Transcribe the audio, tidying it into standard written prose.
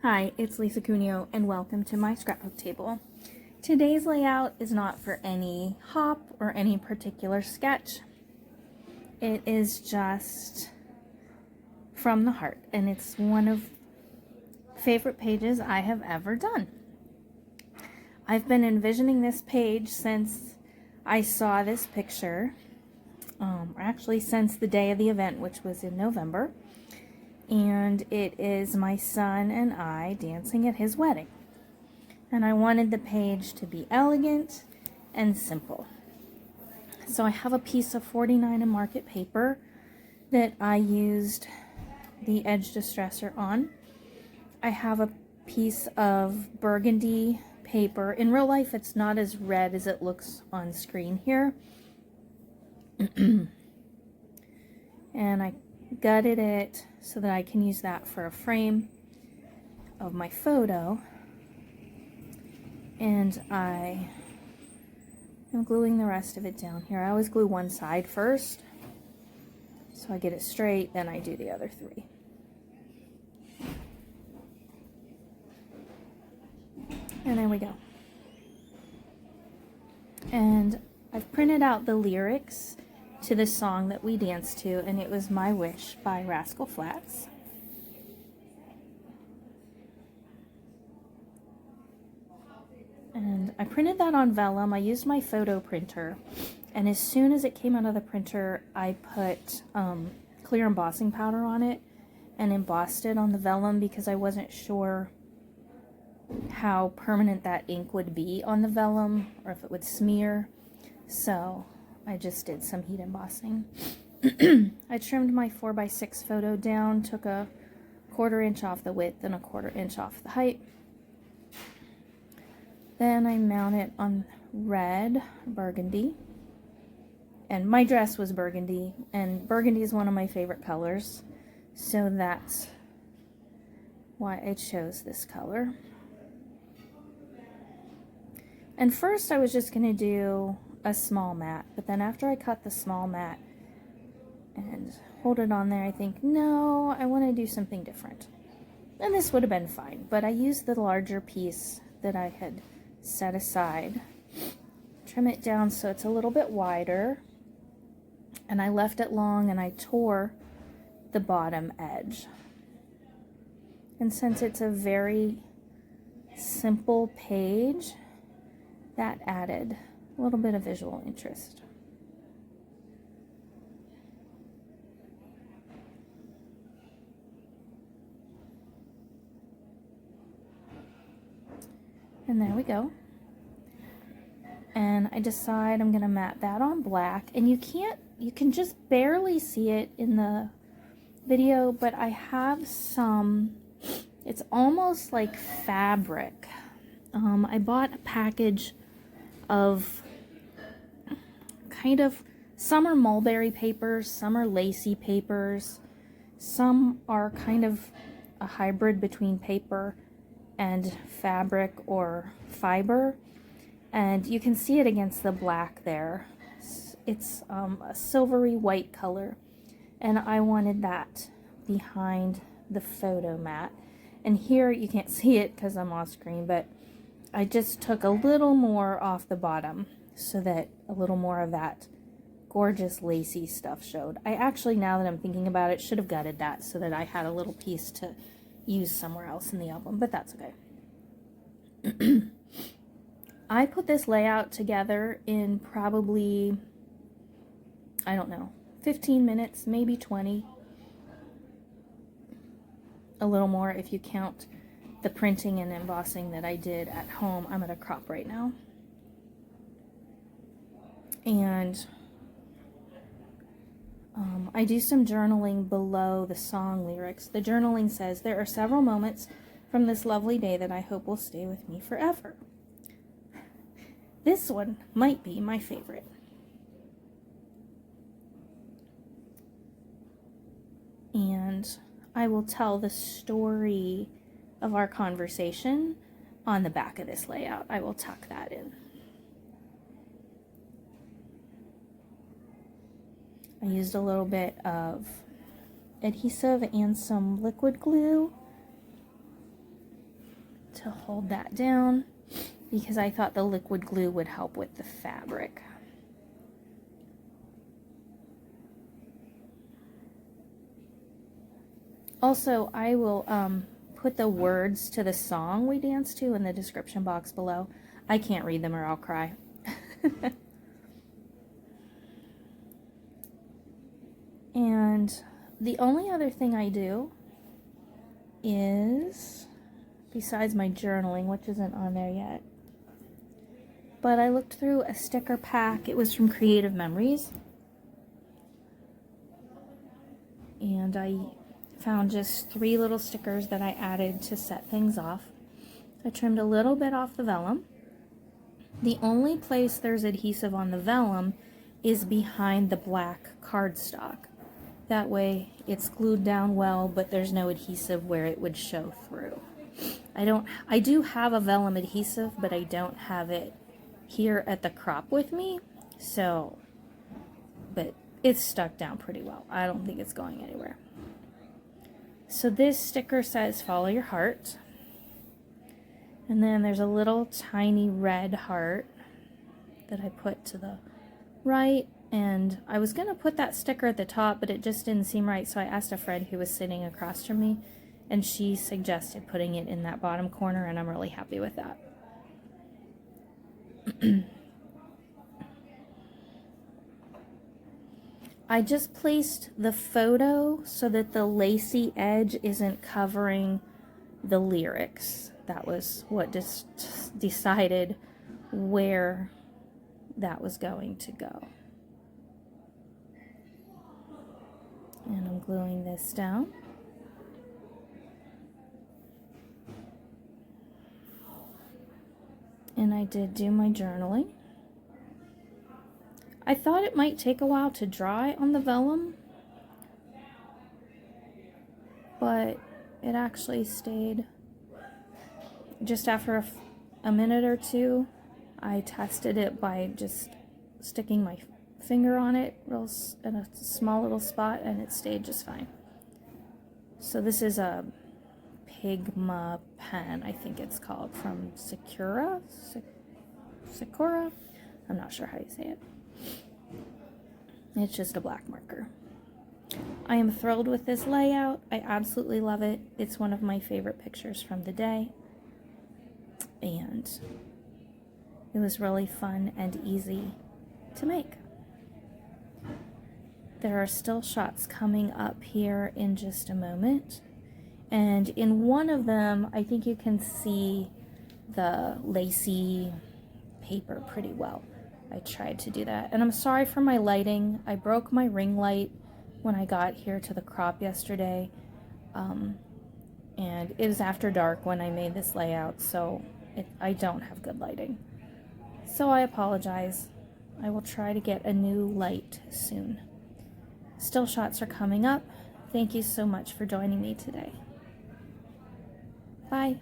Hi, it's Lisa Cuneo and welcome to my scrapbook table. Today's layout is not for any hop or any particular sketch. It is just from the heart, and it's one of the favorite pages I have ever done. I've been envisioning this page since I saw this picture, actually since the day of the event, which was in November. And it is my son and I dancing at his wedding. And I wanted the page to be elegant and simple. So I have a piece of 49 and market paper that I used the edge distressor on. I have a piece of burgundy paper. In real life, it's not as red as it looks on screen here. And I gutted it so that I can use that for a frame of my photo. And I am gluing the rest of it down here. I always glue one side first, so I get it straight, then I do the other three. And there we go. And I've printed out the lyrics to the song that we danced to, and it was My Wish by Rascal Flatts. And I printed that on vellum. I used my photo printer, and as soon as it came out of the printer, I put clear embossing powder on it and embossed it on the vellum because I wasn't sure how permanent that ink would be on the vellum or if it would smear. So I just did some heat embossing. I trimmed my 4x6 photo down, took a 1/4 inch off the width and a 1/4 inch off the height. Then I mount it on red burgundy. And my dress was burgundy, and burgundy is one of my favorite colors, so that's why I chose this color. And first I was just going to do a small mat, but then after I cut the small mat and hold it on there, I think, no, I want to do something different. And this would have been fine, but I used the larger piece that I had set aside, trim it down so it's a little bit wider, and I left it long, and I tore the bottom edge. And since it's a very simple page, that added a little bit of visual interest. And there we go. And I decide I'm going to mat that on black, and you can just barely see it in the video, but I have some, it's almost like fabric. I bought a package of kind of, some are mulberry papers, some are lacy papers, some are kind of a hybrid between paper and fabric or fiber, and you can see it against the black there. It's a silvery white color, and I wanted that behind the photo mat. And here you can't see it because I'm off screen, but I just took a little more off the bottom so that a little more of that gorgeous lacy stuff showed. I actually, now that I'm thinking about it, should have gutted that so that I had a little piece to use somewhere else in the album, but that's okay. I put this layout together in probably, I don't know, 15 minutes, maybe 20. A little more if you count the printing and embossing that I did at home. I'm at a crop right now. And I do some journaling below the song lyrics. The journaling says, "There are several moments from this lovely day that I hope will stay with me forever." This one might be my favorite. And I will tell the story of our conversation on the back of this layout. I will tuck that in. I used a little bit of adhesive and some liquid glue to hold that down because I thought the liquid glue would help with the fabric. Also, I will put the words to the song we danced to in the description box below. I can't read them or I'll cry. And the only other thing I do is, besides my journaling, which isn't on there yet, but I looked through a sticker pack. It was from Creative Memories. And I found just 3 little stickers that I added to set things off. I trimmed a little bit off the vellum. The only place there's adhesive on the vellum is behind the black cardstock. That way it's glued down well, but there's no adhesive where it would show through. I do have a vellum adhesive, but I don't have it here at the crop with me, so, but it's stuck down pretty well. I don't think it's going anywhere. So this sticker says follow your heart, and then there's a little tiny red heart that I put to the right, and I was gonna put that sticker at the top, but it just didn't seem right, so I asked a friend who was sitting across from me, and she suggested putting it in that bottom corner, and I'm really happy with that. I just placed the photo so that the lacy edge isn't covering the lyrics. That was what just decided where that was going to go. And I'm gluing this down. And I did do my journaling. I thought it might take a while to dry on the vellum, but it actually stayed. Just after a minute or two, I tested it by just sticking my finger on it in a small little spot, and it stayed just fine. So this is a Pigma pen, I think it's called, from Sakura? I'm not sure how you say it. It's just a black marker. I am thrilled with this layout. I absolutely love it. It's one of my favorite pictures from the day. And it was really fun and easy to make. There are still shots coming up here in just a moment. And in one of them, I think you can see the lacy paper pretty well. I tried to do that. And I'm sorry for my lighting. I broke my ring light when I got here to the crop yesterday. And it was after dark when I made this layout, so I don't have good lighting. So I apologize. I will try to get a new light soon. Still shots are coming up. Thank you so much for joining me today. Bye.